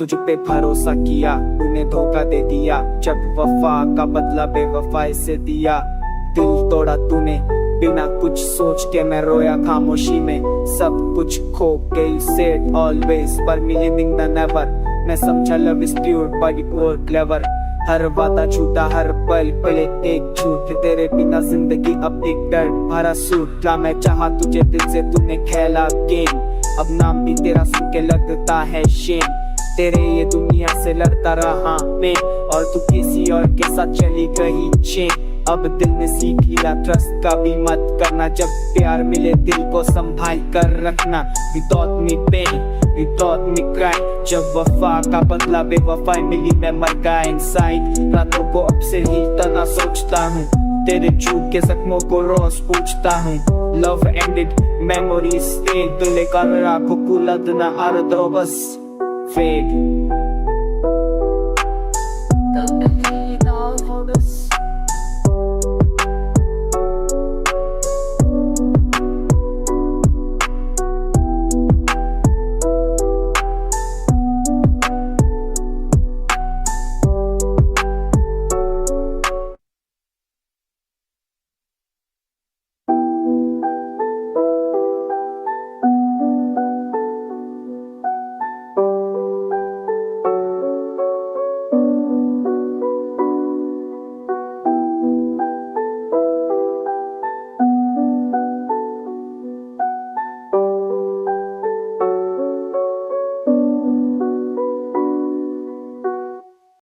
तुझ पे भरोसा किया, तूने धोखा दे दिया। जब वफा का बदला बेवफाई से दिया, दिल तोड़ा तूने बिना कुछ सोच के। मैं रोया खामोशी में, सब कुछ खो के। You said always but meaning the never। मैं समझा love is pure but you were clever। हर वादा झूठा, हर पल पले एक झूठ। तेरे बिना जिंदगी अब एक डर भरा सूट। क्या मैं चाहा तुझे दिल से, तूने खेला गेम। अब नाम भी तेरा सुन के लगता है शेम। तेरे ये दुनिया से लड़ता रहा मैं, और तू किसी और के साथ चली गई चेन। अब दिल ने सीख लिया ट्रस्ट का भी मत करना। जब प्यार मिले दिल को संभाल कर रखना। Without me pain, without me cry। जब वफा का बदला बेवफाई मिली, मैं मर गया inside। रातों को अब से ही तना सोचता हूँ, तेरे झूठ के जख्मों को रोज पूछता हूँ। Love ended, memories stayed। तो लेकर आँखों को लदना हर दो बस fade।